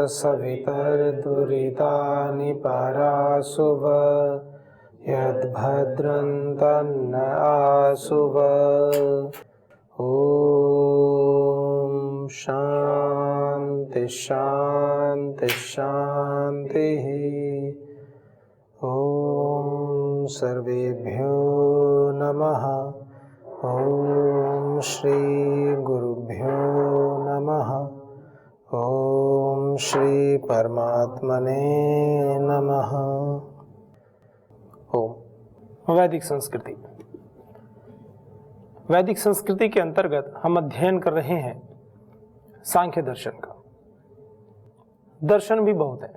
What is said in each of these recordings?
सवितर्दुरितानि पराशुव यद्भद्रं तन्न आशुव। ॐ शान्ति शान्ति शान्तिः। ॐ सर्वेभ्यो नमः। ॐ श्री गुरुभ्यो नमः। ॐ श्री परमात्मने नमः। ओम। वैदिक संस्कृति। वैदिक संस्कृति के अंतर्गत हम अध्ययन कर रहे हैं सांख्य दर्शन का। दर्शन भी बहुत है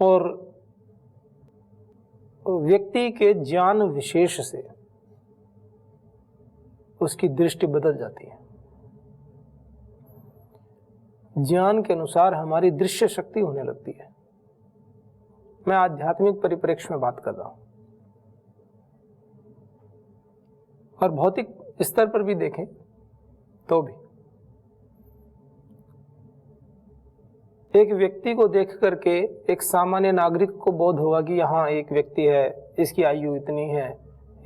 और व्यक्ति के ज्ञान विशेष से उसकी दृष्टि बदल जाती है। ज्ञान के अनुसार हमारी दृश्य शक्ति होने लगती है। मैं आध्यात्मिक परिप्रेक्ष्य में बात कर रहा हूं और भौतिक स्तर पर भी देखें तो भी एक व्यक्ति को देख करके एक सामान्य नागरिक को बोध होगा कि यहाँ एक व्यक्ति है, इसकी आयु इतनी है,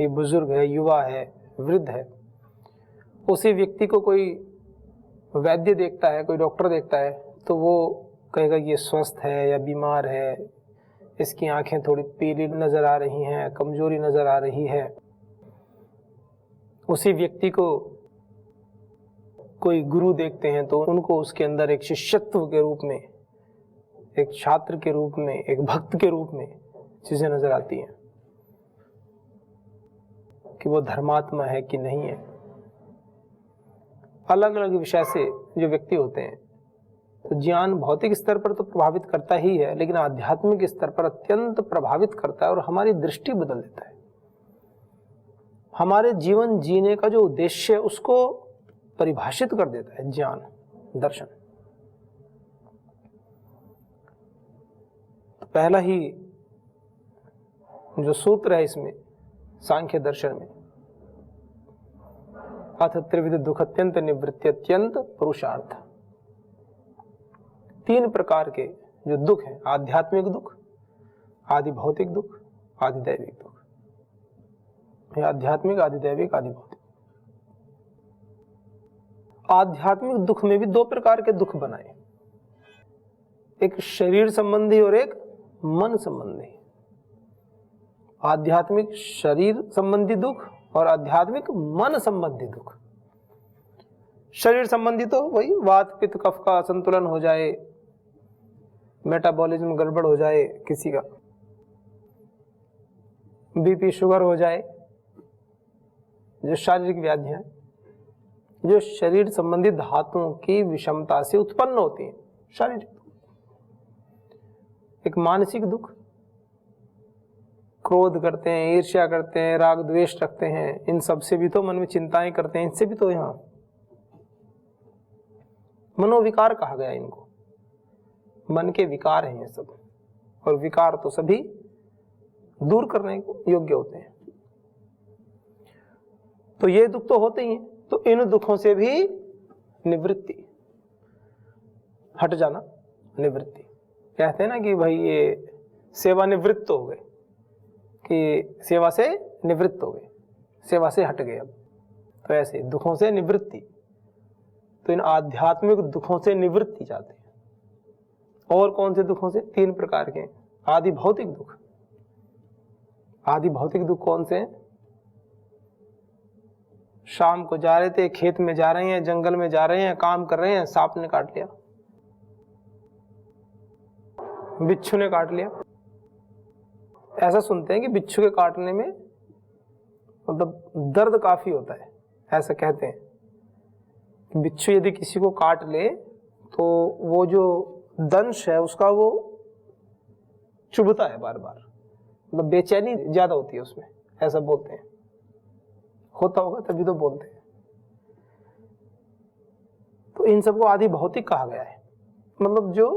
ये बुजुर्ग है, युवा है, वृद्ध है। उसी व्यक्ति को कोई वैद्य देखता है, कोई डॉक्टर देखता है तो वो कहेगा ये स्वस्थ है या बीमार है, इसकी आंखें थोड़ी पीली नजर आ रही हैं, कमजोरी नजर आ रही है। उसी व्यक्ति को कोई गुरु देखते हैं तो उनको उसके अंदर एक शिष्यत्व के रूप में, एक छात्र के रूप में, एक भक्त के रूप में चीजें नजर आती हैं कि वो धर्मात्मा है कि नहीं है। अलग अलग विषय से जो व्यक्ति होते हैं तो ज्ञान भौतिक स्तर पर तो प्रभावित करता ही है, लेकिन आध्यात्मिक स्तर पर अत्यंत प्रभावित करता है और हमारी दृष्टि बदल देता है। हमारे जीवन जीने का जो उद्देश्य है उसको परिभाषित कर देता है ज्ञान दर्शन। तो पहला ही जो सूत्र है इसमें सांख्य दर्शन में, अथ त्रिविध दुख अत्यंत निवृत्ति अत्यंत पुरुषार्थ। तीन प्रकार के जो दुख हैं, आध्यात्मिक दुख, आदि भौतिक दुख, आदि दैविक दुख। आध्यात्मिक, आदि दैविक, आदि भौतिक। आध्यात्मिक दुख में भी दो प्रकार के दुख बनाए, एक शरीर संबंधी और एक मन संबंधी। आध्यात्मिक शरीर संबंधी दुख और आध्यात्मिक मन संबंधी दुख। शरीर संबंधी तो वही वात पित्त कफ का असंतुलन हो जाए, मेटाबॉलिज्म गड़बड़ हो जाए, किसी का बीपी शुगर हो जाए, जो शारीरिक व्याधियां, जो शरीर संबंधी धातुओं की विषमता से उत्पन्न होती हैं, शारीरिक। एक मानसिक दुख, क्रोध करते हैं, ईर्ष्या करते हैं, राग द्वेष रखते हैं, इन सब से भी तो मन में चिंताएं करते हैं, इनसे भी तो यहाँ मनोविकार कहा गया इनको। मन के विकार हैं ये सब, और विकार तो सभी दूर करने को योग्य होते हैं। तो ये दुख तो होते ही हैं, तो इन दुखों से भी निवृत्ति, हट जाना, निवृत्ति। कहते हैं ना कि भाई ये सेवानिवृत्त हो गए, कि सेवा से निवृत्त हो गए, सेवा से हट गए। अब तो ऐसे दुखों से निवृत्ति, तो इन आध्यात्मिक दुखों से निवृत्ति चाहते हैं। और कौन से दुखों से? तीन प्रकार के। आदि भौतिक दुख। आदि भौतिक दुख कौन से हैं? शाम को जा रहे थे, खेत में जा रहे हैं, जंगल में जा रहे हैं, काम कर रहे हैं, सांप ने काट लिया, बिच्छू ने काट लिया। ऐसा सुनते हैं कि बिच्छू के काटने में मतलब दर्द काफी होता है, ऐसा कहते हैं कि बिच्छू यदि किसी को काट ले तो वो जो दंश है उसका वो चुभता है बार बार, मतलब बेचैनी ज्यादा होती है उसमें, ऐसा बोलते हैं। होता होगा तभी तो बोलते हैं। तो इन सबको आदि भौतिक कहा गया है, मतलब जो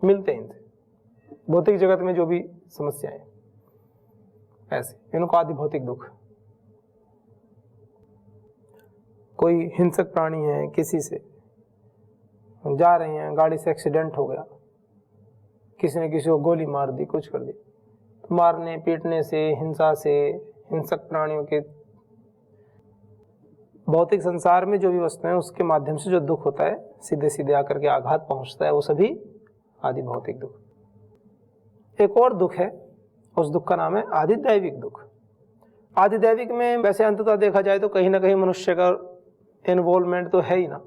मिलते हैं इनसे, भौतिक जगत में जो भी समस्याएं, ऐसे इनको आदि भौतिक दुख। कोई हिंसक प्राणी है, किसी से जा रहे हैं, गाड़ी से एक्सीडेंट हो गया, किसी ने किसी को गोली मार दी, कुछ कर दी, तो मारने पीटने से, हिंसा से, हिंसक प्राणियों के भौतिक संसार में जो भी वस्तुएं हैं उसके माध्यम से जो दुख होता है, सीधे सीधे आकर के आघात पहुंचता है, वो सभी आदि भौतिक दुख। एक और दुख है, उस दुख का नाम है आधिदैविक दुख। आधिदैविक में वैसे अंततः देखा जाए तो कहीं ना कहीं मनुष्य का इन्वॉल्वमेंट तो है ही ना,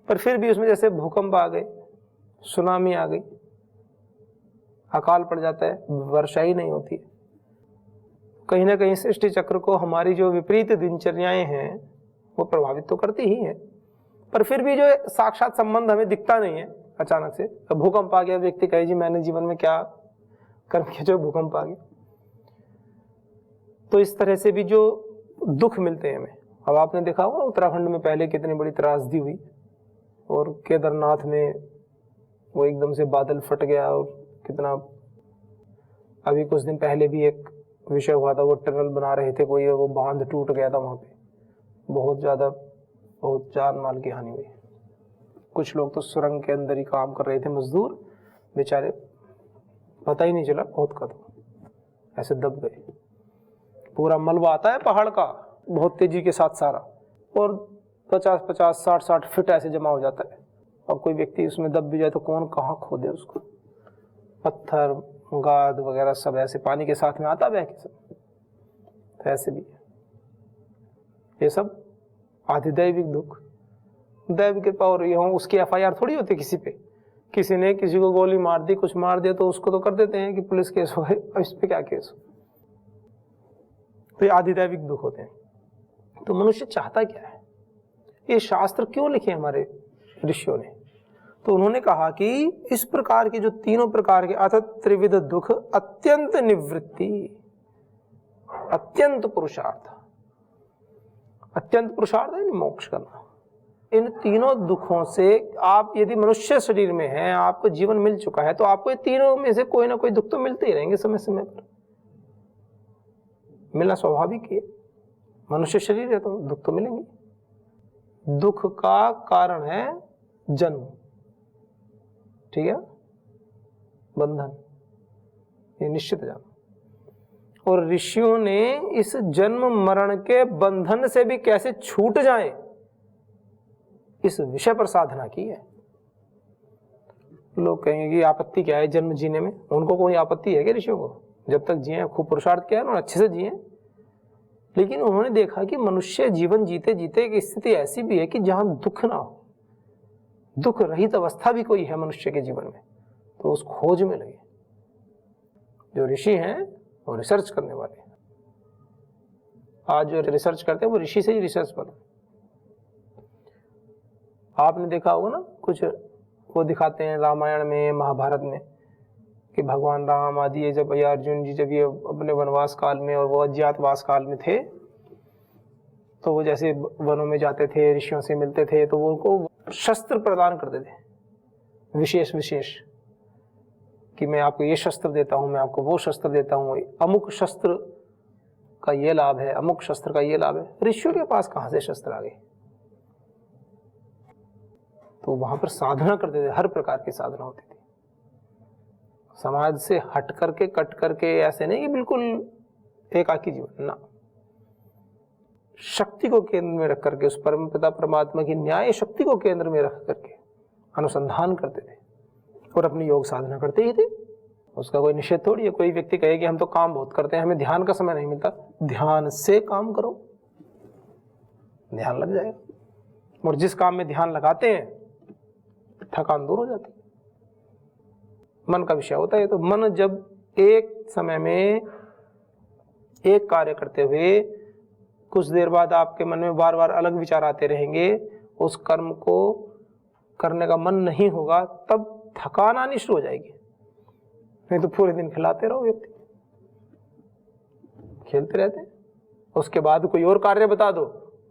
पर फिर भी उसमें जैसे भूकंप आ गए, सुनामी आ गई, अकाल पड़ जाता है, वर्षा ही नहीं होती है, कहीं ना कहीं सृष्टि चक्र को हमारी जो विपरीत दिनचर्याएं हैं वो प्रभावित तो करती ही हैं, पर फिर भी जो साक्षात संबंध हमें दिखता नहीं है। अचानक से तो भूकंप आ गया, व्यक्ति कहे जी मैंने जीवन में क्या कर्म किया जो भूकंप आ गया। तो इस तरह से भी जो दुख मिलते हैं हमें, अब आपने देखा होगा उत्तराखंड में पहले कितनी बड़ी त्रासदी हुई, और केदारनाथ में वो एकदम से बादल फट गया, और कितना, अभी कुछ दिन पहले भी एक विषय हुआ था, वो टनल बना रहे थे कोई, वो बांध टूट गया था वहाँ पे, बहुत जान माल की हानि हुई। कुछ लोग तो सुरंग के अंदर ही काम कर रहे थे, मजदूर बेचारे, पता ही नहीं चला बहुत का तो ऐसे दब गए। पूरा मलबा आता है पहाड़ का बहुत तेजी के साथ सारा, और 50-50, 60-60 फीट ऐसे जमा हो जाता है। अब कोई व्यक्ति उसमें दब भी जाए तो कौन कहाँ खोदे उसको, पत्थर गाद वगैरह सब ऐसे पानी के साथ में आता बह के सब, तो ऐसे भी ये सब आधिदैविक दुख। दैव कृपा हो रही हो, उसकी FIR थोड़ी होती किसी पे, किसी ने किसी को गोली मार दी, कुछ मार दिया तो उसको तो कर देते हैं कि पुलिस केस हो, इस पे क्या केस हो। तो ये आधिदैविक दुख होते हैं। तो मनुष्य चाहता क्या है, ये शास्त्र क्यों लिखे हमारे ऋषियों ने, तो उन्होंने कहा कि इस प्रकार के जो तीनों प्रकार के अर्थात त्रिविध दुख, अत्यंत निवृत्ति, अत्यंत पुरुषार्थ, अत्यंत पुरुषार्थ है मोक्ष करना, इन तीनों दुखों से आप यदि मनुष्य शरीर में हैं, आपको जीवन मिल चुका है, तो आपको ये तीनों में से कोई ना कोई दुख तो मिलते ही रहेंगे समय समय पर, मिलना स्वाभाविक है, मनुष्य शरीर है तो दुख तो मिलेंगे। दुख का कारण है जन्म, ठीक है, बंधन, ये निश्चित जानो। और ऋषियों ने इस जन्म मरण के बंधन से भी कैसे छूट जाएं, इस विषय पर साधना की है। लोग कहेंगे कि आपत्ति क्या है जन्म जीने में, उनको कोई आपत्ति है क्या ऋषियों को, जब तक जिए खूब पुरुषार्थ किया है और अच्छे से जिए। लेकिन उन्होंने देखा कि मनुष्य जीवन जीते जीते एक स्थिति ऐसी भी है कि जहां दुख ना हो, दुख रहित अवस्था भी कोई है मनुष्य के जीवन में, तो उस खोज में लगे। जो ऋषि हैं वो रिसर्च करने वाले हैं, आज जो रिसर्च करते हैं वो ऋषि से ही रिसर्च बना। आपने देखा होगा ना, कुछ वो दिखाते हैं रामायण में, महाभारत में, कि भगवान राम आदि जब अर्जुन जी जब ये अपने वनवास काल में और वो अज्ञातवास काल में थे, तो वो जैसे वनों में जाते थे, ऋषियों से मिलते थे, तो वो उनको शस्त्र प्रदान करते थे विशेष विशेष, कि मैं आपको ये शस्त्र देता हूं, मैं आपको वो शस्त्र देता हूं, अमुक शस्त्र का ये लाभ है, अमुक शस्त्र का ये लाभ है। ऋषियों के पास कहां से शस्त्र आ गए, तो वहां पर साधना करते थे, हर प्रकार की साधना होती थी, समाज से हट करके, कट करके, ऐसे नहीं कि बिल्कुल एकाकी जीवन ना, शक्ति को केंद्र में रख करके, उस परम पिता परमात्मा की न्याय शक्ति को केंद्र में रख करके अनुसंधान करते थे और अपनी योग साधना करते ही थे। उसका कोई निषेध थोड़ी है। कोई व्यक्ति कहे कि हम तो काम बहुत करते हैं, हमें ध्यान का समय नहीं मिलता, ध्यान से काम करो, ध्यान लग जाएगा। और जिस काम में ध्यान लगाते हैं थकान दूर हो जाती है। मन का विषय होता है। तो मन जब एक समय में एक कार्य करते हुए कुछ देर बाद आपके मन में बार बार अलग विचार आते रहेंगे, उस कर्म को करने का मन नहीं होगा, तब थकान आनी शुरू हो जाएगी। नहीं तो पूरे दिन खिलाते रहो, व्यक्ति खेलते रहते हैं, उसके बाद कोई और कार्य बता दो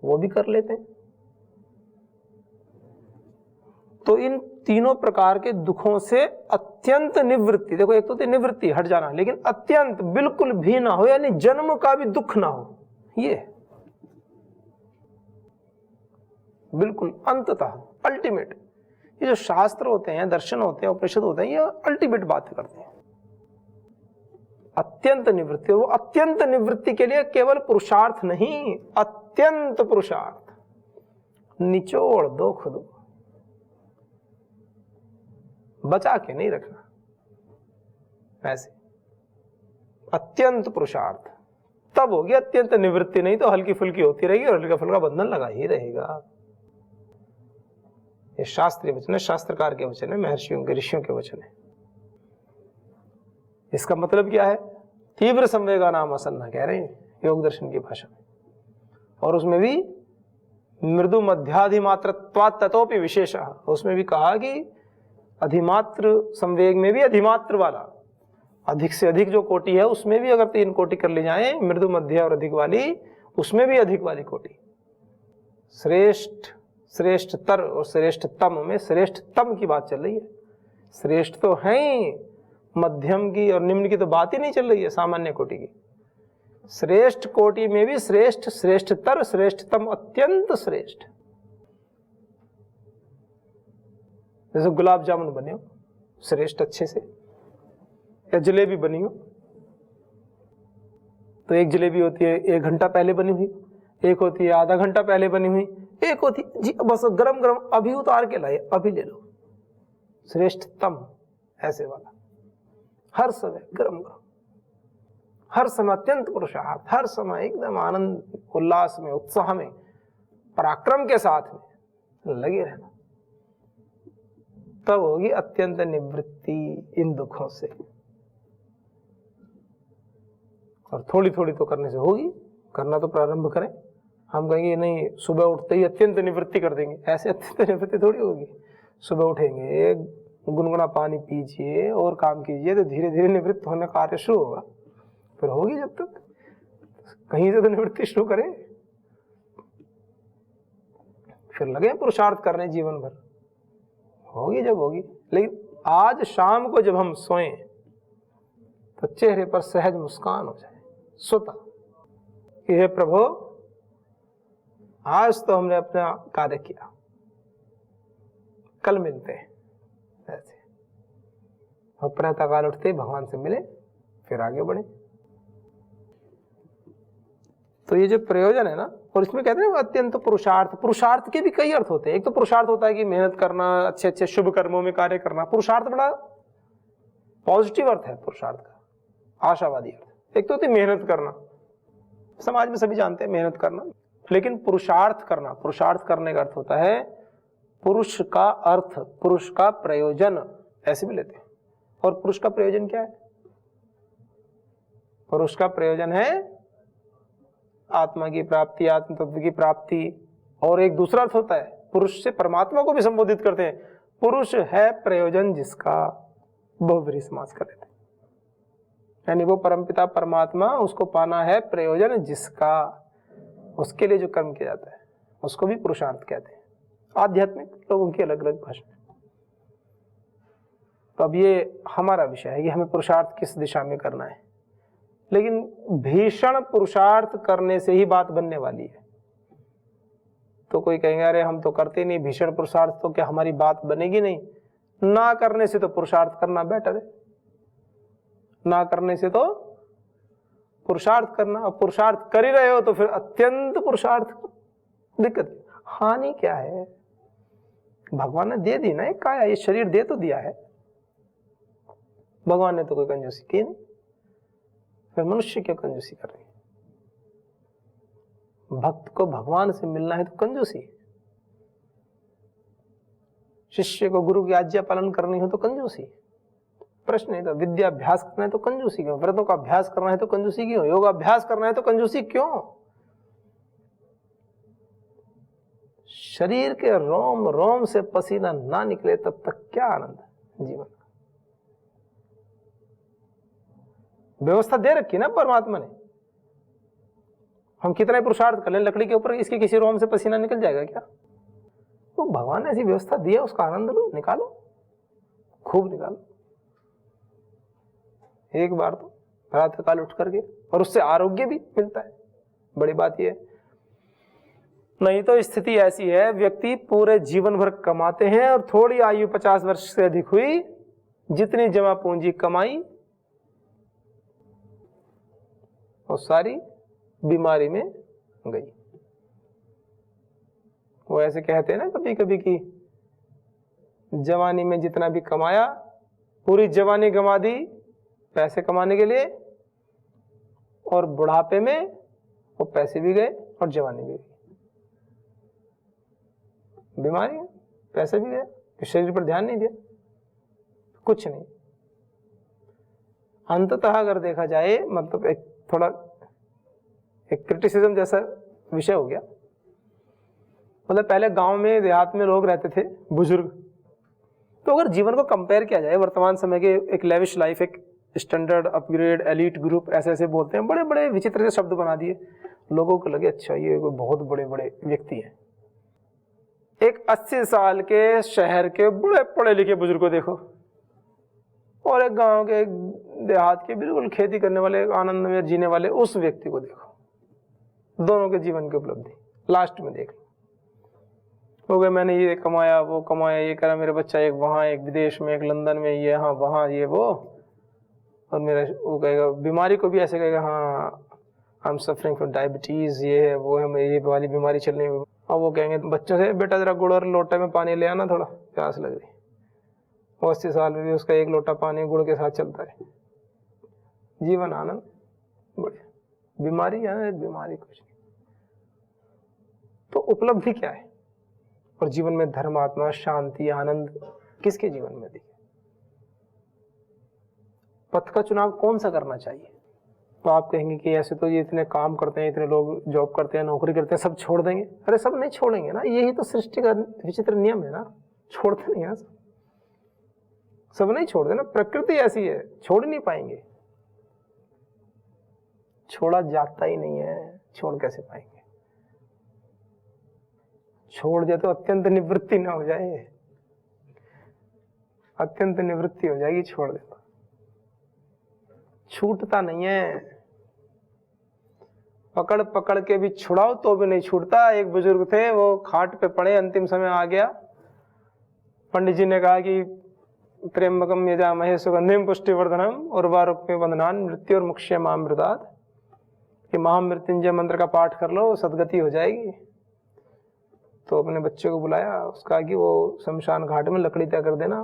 वो भी कर लेते हैं। तो इन तीनों प्रकार के दुखों से अत्यंत निवृत्ति, देखो एक तो निवृत्ति हट जाना, लेकिन अत्यंत बिल्कुल भी ना हो, यानी जन्म का भी दुख ना हो, ये बिल्कुल अंततः अल्टीमेट ये जो शास्त्र होते हैं, दर्शन होते हैं, उपनिषद होते हैं, ये अल्टीमेट बातें करते हैं अत्यंत निवृत्ति। और वो अत्यंत निवृत्ति के लिए केवल पुरुषार्थ नहीं, अत्यंत पुरुषार्थ, निचोड़ दो खुद को, बचा के नहीं रखना, ऐसे अत्यंत पुरुषार्थ, तब होगी अत्यंत निवृत्ति। नहीं तो हल्की फुल्की होती रहेगी और हल्का फुल्का बंधन लगा ही रहेगा। ये शास्त्रीय वचन है, शास्त्रकार के वचन है, महर्षियों के, ऋषियों के वचन है। इसका मतलब क्या है? तीव्र संवेगा नाम असन्ना कह रहे हैं योग दर्शन की भाषा में। और उसमें भी मृदु मध्याधिमात्रत्वात् ततोपि विशेषः, उसमें भी कहा कि अधिमात्र संवेग में भी अधिमात्र वाला, अधिक से अधिक जो कोटि है उसमें भी अगर 3 कोटि कर ले जाएं, मृदु मध्य और अधिक वाली, उसमें भी अधिक वाली कोटि, श्रेष्ठ, श्रेष्ठतर और श्रेष्ठतम में श्रेष्ठतम की बात चल रही है। श्रेष्ठ तो है ही, मध्यम की और निम्न की तो बात ही नहीं चल रही है, सामान्य कोटि की। श्रेष्ठ कोटि में भी श्रेष्ठ, श्रेष्ठतर, श्रेष्ठतम, अत्यंत श्रेष्ठ। जैसे गुलाब जामुन बने हो श्रेष्ठ अच्छे से, या जलेबी बनी हो, तो एक जलेबी होती है 1 घंटा पहले बनी हुई, एक होती है आधा घंटा पहले बनी हुई, एक होती जी बस गरम गरम अभी उतार के लाए अभी ले लो, श्रेष्ठतम ऐसे वाला। हर समय गरम गरम, हर समय अत्यंत पुरुषार्थ, हर समय एकदम आनंद उल्लास में, उत्साह में, पराक्रम के साथ में लगे रहना, तब होगी अत्यंत निवृत्ति इन दुखों से। और थोड़ी थोड़ी तो करने से होगी, करना तो प्रारंभ करें। हम कहेंगे नहीं सुबह उठते ही अत्यंत निवृत्ति कर देंगे, ऐसे अत्यंत निवृत्ति थोड़ी होगी। सुबह उठेंगे, गुनगुना पानी पीजिए और काम कीजिए, तो धीरे धीरे निवृत्त होने का कार्य शुरू होगा, फिर होगी। जब तक कहीं से तो निवृत्ति शुरू करें, फिर लगे पुरुषार्थ करने जीवन भर, होगी जब होगी। लेकिन आज शाम को जब हम सोएं तो चेहरे पर सहज मुस्कान हो जाए स्वतः कि हे प्रभु आज तो हमने अपना कार्य किया, कल मिलते हैं। ऐसे और प्रातः काल उठते ही भगवान से मिले, फिर आगे बढ़े। तो ये जो प्रयोजन है ना, और इसमें कहते हैं अत्यंत पुरुषार्थ, पुरुषार्थ के भी कई अर्थ होते हैं। एक तो पुरुषार्थ होता है कि मेहनत करना, अच्छे अच्छे शुभ कर्मों में कार्य करना, पुरुषार्थ बड़ा पॉजिटिव अर्थ है पुरुषार्थ का, आशावादी अर्थ। एक तो होती मेहनत करना, समाज में सभी जानते हैं मेहनत करना, लेकिन पुरुषार्थ करना, पुरुषार्थ करने का अर्थ होता है पुरुष का अर्थ, पुरुष का प्रयोजन, ऐसे भी लेते हैं। और पुरुष का प्रयोजन क्या है? पुरुष का प्रयोजन है आत्मा की प्राप्ति, आत्म तत्व की प्राप्ति। और एक दूसरा अर्थ होता है, पुरुष से परमात्मा को भी संबोधित करते हैं, पुरुष है प्रयोजन जिसका, बहुव्रीहि समास कर लेते हैं। यानी वो परमपिता परमात्मा, उसको पाना है प्रयोजन जिसका, उसके लिए जो कर्म किया जाता है उसको भी पुरुषार्थ कहते हैं। आध्यात्मिक लोगों की अलग अलग भाषा। तो अब ये हमारा विषय है कि हमें पुरुषार्थ किस दिशा में करना है। लेकिन भीषण पुरुषार्थ करने से ही बात बनने वाली है। तो कोई कहेंगे अरे हम तो करते नहीं भीषण पुरुषार्थ, तो क्या हमारी बात बनेगी नहीं? ना करने से तो पुरुषार्थ करना बेटर है, ना करने से तो पुरुषार्थ करना। और पुरुषार्थ कर ही रहे हो तो फिर अत्यंत पुरुषार्थ, दिक्कत हानि क्या है? भगवान ने दे दी ना एक काया, ये शरीर दे तो दिया है भगवान ने, तो कोई कंजूसी की नहीं, फिर मनुष्य क्यों कंजूसी कर रही है? भक्त को भगवान से मिलना है तो कंजूसी, शिष्य को गुरु की आज्ञा पालन करनी हो तो कंजूसी, प्रश्न नहीं। तो विद्या अभ्यास करना है तो कंजूसी क्यों? व्रतों का अभ्यास करना है तो कंजूसी क्यों? योग अभ्यास करना है तो कंजूसी क्यों? शरीर के रोम रोम से पसीना ना निकले तब तक क्या आनंद जीवन का? व्यवस्था दे रखी ना परमात्मा ने, हम कितना पुरुषार्थ कर लें, लकड़ी के ऊपर इसके किसी रोम से पसीना निकल जाएगा क्या? तो भगवान ने ऐसी व्यवस्था दी है, उसका आनंद लो, निकालो, खूब निकालो एक बार तो प्रातः काल उठ करके। और उससे आरोग्य भी मिलता है। बड़ी बात यह है नहीं तो स्थिति ऐसी है, व्यक्ति पूरे जीवन भर कमाते हैं और थोड़ी आयु 50 वर्ष से अधिक हुई, जितनी जमा पूंजी कमाई वो सारी बीमारी में गई। वो ऐसे कहते हैं ना कभी कभी कि जवानी में जितना भी कमाया पूरी जवानी गंवा दी पैसे कमाने के लिए, और बुढ़ापे में वो पैसे भी गए और जवानी भी गई। बीमारी है, पैसे भी गए, शरीर पर ध्यान नहीं दिया, कुछ नहीं। अंततः अगर देखा जाए, मतलब एक थोड़ा एक क्रिटिसिज्म जैसा विषय हो गया। मतलब पहले गांव में देहात में लोग रहते थे बुजुर्ग, तो अगर जीवन को कंपेयर किया जाए वर्तमान समय के एक लेविश लाइफ, एक स्टैंडर्ड, अपग्रेड, एलीट ग्रुप, ऐसे ऐसे बोलते हैं, बड़े बड़े विचित्र से शब्द बना दिए, लोगों को लगे अच्छा ये कोई बहुत बड़े बड़े व्यक्ति हैं। एक 80 साल के शहर के बड़े पढ़े लिखे बुजुर्ग को देखो, और एक गांव के देहात के बिल्कुल खेती करने वाले, आनंद में जीने वाले उस व्यक्ति को देखो, दोनों के जीवन की उपलब्धि लास्ट में देख लो। हो गए मैंने ये कमाया, वो कमाया, ये करा, मेरे बच्चा एक वहाँ, एक विदेश में, एक लंदन में, ये हाँ वहाँ, ये वो, और मेरा वो कहेगा बीमारी को भी ऐसे कहेगा हाँ I am suffering from diabetes, ये है वो है, मैं ये वाली बीमारी चलने में। और वो कहेंगे बच्चों से बेटा जरा गुड़ और लोटे में पानी ले आना, थोड़ा प्यास लग रही। 80 साल में भी उसका एक लोटा पानी गुड़ के साथ चलता है, जीवन आनंद बढ़िया। बीमारी है, बीमारी कुछ नहीं। तो उपलब्धि क्या है, और जीवन में धर्म, आत्मा, शांति, आनंद किसके जीवन में दिखे? पथ का चुनाव कौन सा करना चाहिए? तो आप कहेंगे कि ऐसे तो ये इतने काम करते हैं, इतने लोग जॉब करते हैं, नौकरी करते हैं, सब छोड़ देंगे। अरे सब नहीं छोड़ेंगे ना, यही तो सृष्टि का विचित्र नियम है ना, छोड़ते नहीं है सब नहीं छोड़ते ना, प्रकृति ऐसी है, छोड़ नहीं पाएंगे, छोड़ा जाता ही नहीं है, छोड़ कैसे पाएंगे? छोड़ दिया तो अत्यंत निवृत्ति ना हो जाए, अत्यंत निवृत्ति हो जाएगी छोड़ दे तो, छूटता नहीं है। पकड़ पकड़ के भी छुड़ाओ तो भी नहीं छूटता। एक बुजुर्ग थे, वो खाट पे पड़े, अंतिम समय आ गया, पंडित जी ने कहा कि त्र्यंबकम यजामहे सुगंधिम पुष्टिवर्धनम उर्वारुकमे बंधनान मृत्यु और मुक्ष्यमामृतात्, कि महामृत्युंजय मंत्र का पाठ कर लो, सदगति हो जाएगी। तो अपने बच्चे को बुलाया, उसका कि वो शमशान घाट में लकड़ी तय कर देना,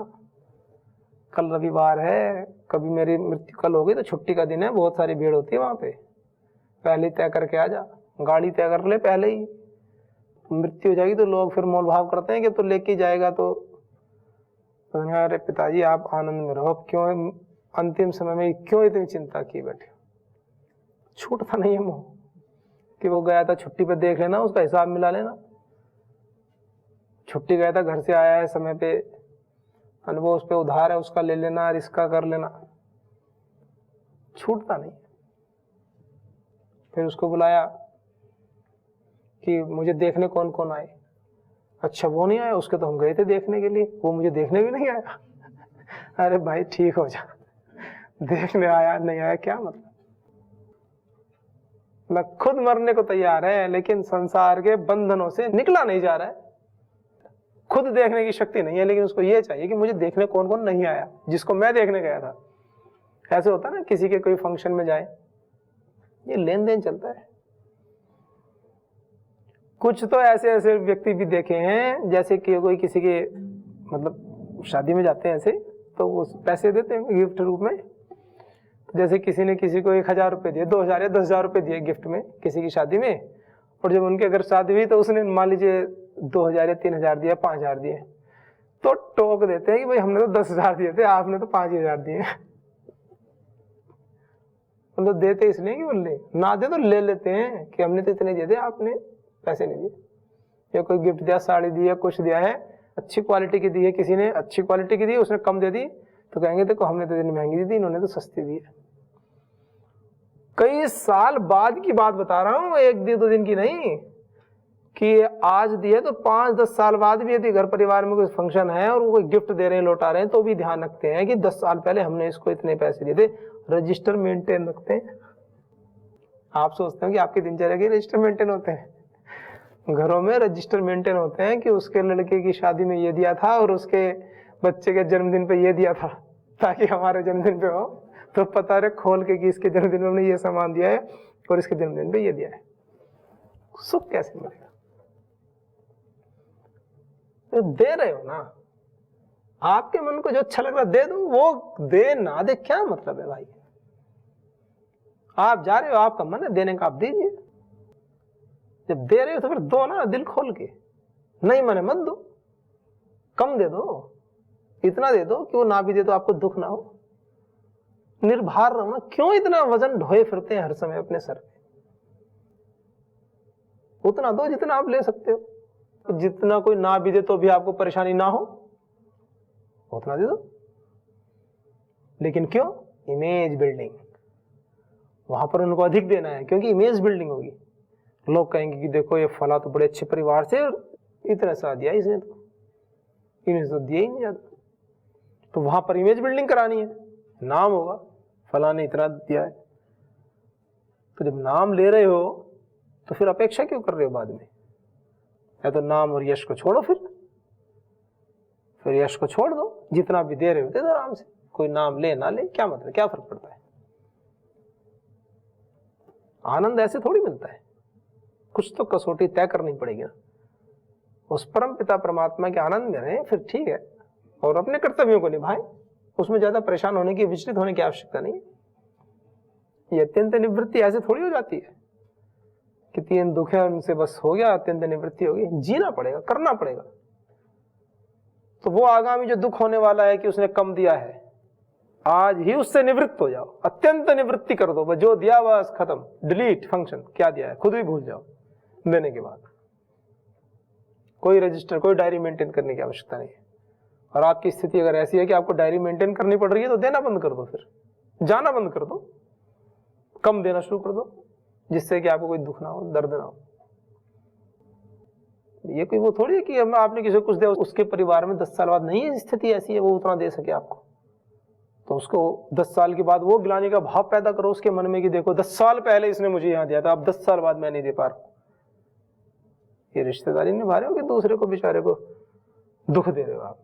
कल रविवार है, कभी मेरी मृत्यु कल हो गई तो छुट्टी का दिन है, बहुत सारी भीड़ होती है वहां पे, पहले तय करके आ जा, गाड़ी तय कर ले पहले ही, मृत्यु हो जाएगी तो लोग फिर मोल भाव करते हैं कि तो लेके जाएगा। तो अरे पिताजी आप आनंद में रहो, क्यों अंतिम समय में क्यों इतनी चिंता की बैठे? छूटता नहीं है मोह, कि वो गया था छुट्टी पे देख लेना, उसका हिसाब मिला लेना, छुट्टी गया था घर से आया है समय पे, अनुभव उस पे उधार है, उसका ले लेना, इसका कर लेना, छूटता नहीं। फिर उसको बुलाया कि मुझे देखने कौन कौन आए। अच्छा वो नहीं आया, उसके तो हम गए थे देखने के लिए, वो मुझे देखने भी नहीं आया। अरे भाई ठीक हो जा, देखने आया नहीं आया क्या मतलब? मैं खुद मरने को तैयार है, लेकिन संसार के बंधनों से निकला नहीं जा रहा है। खुद देखने की शक्ति नहीं है, लेकिन उसको ये चाहिए कि मुझे देखने कौन कौन नहीं आया, जिसको मैं देखने गया था। ऐसे होता ना, किसी के कोई फंक्शन में जाए, ये लेन देन चलता है। कुछ तो ऐसे ऐसे व्यक्ति भी देखे हैं, जैसे कि कोई किसी के मतलब शादी में जाते हैं ऐसे, तो वो पैसे देते हैं गिफ्ट रूप में। जैसे किसी ने किसी को 1000 रुपये दिए, 2000 या 10,000 रुपये दिए गिफ्ट में किसी की शादी में, और जब उनके अगर शादी हुई तो उसने मान लीजिए 2000 या 3000 दिया, 5000 दिए, तो टोक देते हैं कि भाई हमने तो 10,000 दिए थे, आपने तो 5000 दिए। तो देते इसलिए कि वो ले ना दे तो ले लेते हैं कि हमने तो इतने दिए थे, आपने पैसे नहीं दिए। या कोई गिफ्ट दिया, साड़ी दी है, कुछ दिया है, अच्छी क्वालिटी की दी है, किसी ने अच्छी क्वालिटी की दी, उसने कम दे दी, तो कहेंगे देखो हमने तो इतनी महंगी दी थी, इन्होंने तो सस्ती दी है। कई साल बाद की बात बता रहा हूं, 1-2 दिन की नहीं, कि आज दिए तो 5-10 साल बाद भी यदि घर परिवार में कोई फंक्शन है और वो कोई गिफ्ट दे रहे हैं, लौटा रहे हैं, तो भी ध्यान रखते हैं कि 10 साल पहले हमने इसको इतने पैसे दिए थे। रजिस्टर मेंटेन रखते हैं। आप सोचते हो कि आपकी दिनचर्या के रजिस्टर मेंटेन होते हैं? घरों में रजिस्टर मेंटेन होते हैं कि उसके लड़के की शादी में ये दिया था और उसके बच्चे के जन्मदिन पे ये दिया था, ताकि हमारे जन्मदिन पे हो तो पता रहे खोल के कि इसके जन्मदिन में हमने ये सामान दिया है और इसके जन्मदिन पे ये दिया है। सुख कैसे मिलेगा? तो दे रहे हो ना, आपके मन को जो अच्छा लग रहा दे दो, वो दे ना दे क्या मतलब है भाई? आप जा रहे हो, आपका मन है देने का, आप दीजिए। जब दे रहे हो तो फिर दो ना, दिल खोल के। नहीं मन है मत दो, कम दे दो, इतना दे दो कि वो ना भी दे तो आपको दुख ना हो। निर्भर रहो ना, क्यों इतना वजन ढोए फिरते हैं हर समय अपने सर पे? उतना दो जितना आप ले सकते हो। जितना कोई ना भी दे तो भी आपको परेशानी ना हो, उतना दे दो। लेकिन क्यों? Image building. वहां पर उनको अधिक देना है, क्योंकि इमेज बिल्डिंग होगी। लोग कहेंगे कि देखो ये फला तो बड़े अच्छे परिवार से इतना सा दिया इसने, तो इन्हें तो दिया ही नहीं ज्यादा। तो वहां पर इमेज बिल्डिंग करानी है, नाम होगा फला ने इतना दिया है। तो जब नाम ले रहे हो तो फिर अपेक्षा क्यों कर रहे हो बाद में? या तो नाम और यश को छोड़ो, फिर यश को छोड़ दो, जितना भी दे रहे हो दे दो आराम से। कोई नाम ले ना ले क्या मतलब, क्या फर्क पड़ता है? आनंद ऐसे थोड़ी मिलता है, कुछ तो कसौटी तय करनी पड़ेगी ना। उस परम पिता परमात्मा के आनंद में रहें, फिर ठीक है, और अपने कर्तव्यों को निभाएं। उसमें ज्यादा परेशान होने की, विचलित होने की आवश्यकता नहीं है। ये अत्यंत निवृत्ति ऐसे थोड़ी हो जाती है कि 3 दुख है उनसे बस हो गया, अत्यंत निवृत्ति होगी। जीना पड़ेगा, करना पड़ेगा। तो वो आगामी जो दुख होने वाला है कि उसने कम दिया है, आज ही उससे निवृत्त हो जाओ, अत्यंत निवृत्ति कर दो। जो दिया बस खत्म, डिलीट फंक्शन, क्या दिया है खुद ही भूल जाओ। देने के बाद कोई रजिस्टर, कोई डायरी मेंटेन करने की आवश्यकता नहीं है। और आपकी स्थिति अगर ऐसी है कि आपको डायरी मेंटेन करनी पड़ रही है तो देना बंद कर दो, फिर जाना बंद कर दो, कम देना शुरू कर दो, जिससे कि आपको कोई दुख ना हो, दर्द ना हो। ये कोई वो थोड़ी है कि आपने किसी को कुछ दिया, उसके परिवार में 10 साल बाद नहीं है स्थिति ऐसी है वो उतना दे सके आपको, तो उसको 10 साल के बाद वो गिलाने का भाव पैदा करो उसके मन में कि देखो 10 साल पहले इसने मुझे यहां दिया था, अब 10 साल बाद मैं नहीं दे पा रहा। ये रिश्तेदारी निभा रहे हो कि दूसरे को, बेचारे को दुख दे रहे हो आप?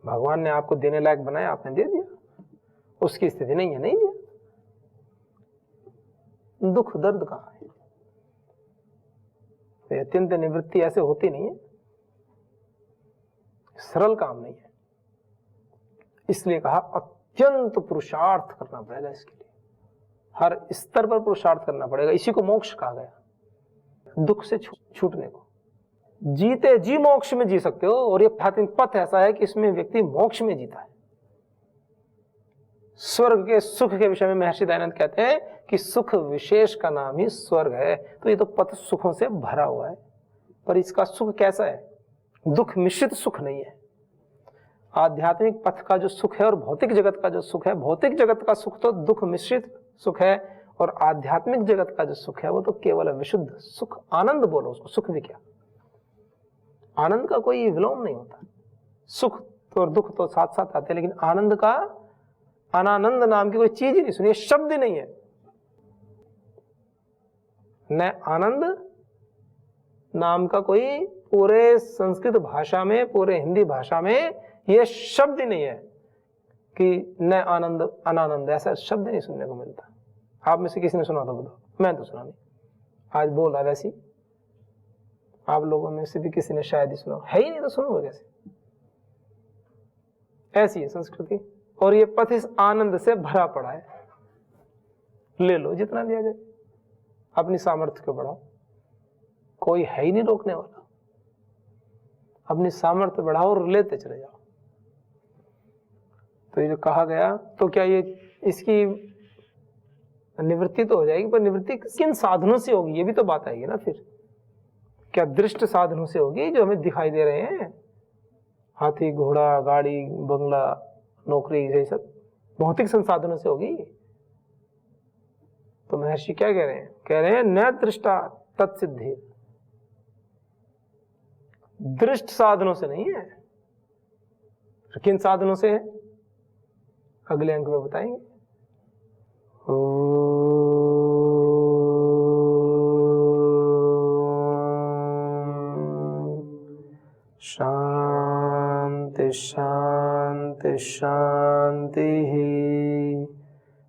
भगवान ने आपको देने लायक बनाया, आपने दे दिया। उसकी स्थिति नहीं है, नहीं दिया। दुख दर्द कहां है? तो अत्यंत निवृत्ति ऐसे होती नहीं है, सरल काम नहीं है। इसलिए कहा अत्यंत पुरुषार्थ करना पड़ेगा इसके लिए, हर स्तर पर पुरुषार्थ करना पड़ेगा। इसी को मोक्ष कहा गया, दुख से छूटने को। जीते जी मोक्ष में जी सकते हो, और ये पथ ऐसा है कि इसमें व्यक्ति मोक्ष में जीता है। स्वर्ग के सुख के विषय में महर्षि दयानंद कहते हैं कि सुख विशेष का नाम ही स्वर्ग है। तो ये तो पथ सुखों से भरा हुआ है, पर इसका सुख कैसा है? दुख मिश्रित सुख नहीं है। आध्यात्मिक पथ का जो सुख है और भौतिक जगत का जो सुख है, भौतिक जगत का सुख तो दुख मिश्रित सुख है, और आध्यात्मिक जगत का जो सुख है वो तो केवल विशुद्ध सुख, आनंद बोलो उसको, सुख भी क्या। आनंद का कोई विलोम नहीं होता। सुख तो और दुख तो साथ साथ आते हैं, लेकिन आनंद का, अनानंद नाम की कोई चीज ही नहीं सुनी, शब्द ही नहीं है। न आनंद नाम का कोई पूरे संस्कृत भाषा में, पूरे हिंदी भाषा में यह शब्द ही नहीं है कि न आनंद अनानंद, ऐसा शब्द नहीं सुनने को मिलता। आप में से किसी ने सुना तो बताओ, मैं तो सुना नहीं। आज बोला वैसी, आप लोगों में से भी किसी ने शायद ही सुना, है ही नहीं तो सुनोगे कैसे? ऐसी है संस्कृति, और ये पथ इस आनंद से भरा पड़ा है। ले लो जितना लिया जाए, अपनी सामर्थ्य को बढ़ाओ, कोई है ही नहीं रोकने वाला। अपनी सामर्थ्य बढ़ाओ और लेते चले जाओ। तो ये जो कहा गया, तो क्या ये इसकी निवृत्ति तो हो जाएगी, पर निवृत्ति किन साधनों से होगी ये भी तो बात आएगी ना। फिर क्या दृष्ट साधनों से होगी जो हमें दिखाई दे रहे हैं? हाथी, घोड़ा, गाड़ी, बंगला, नौकरी, ये सब भौतिक संसाधनों से होगी? तो महर्षि क्या कह रहे हैं? कह रहे हैं न दृष्टा तत्सिद्धि, दृष्ट साधनों से नहीं है। किन साधनों से है अगले अंक में बताएंगे। शांति शांति शांतिः।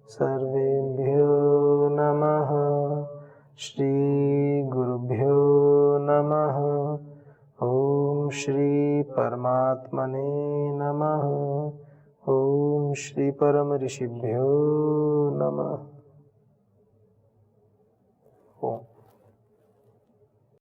सर्वेभ्यो नमः। श्री गुरुभ्यो नमः। ओम श्री परमात्मने नमः। ओम श्री परम ऋषिभ्यो नमः।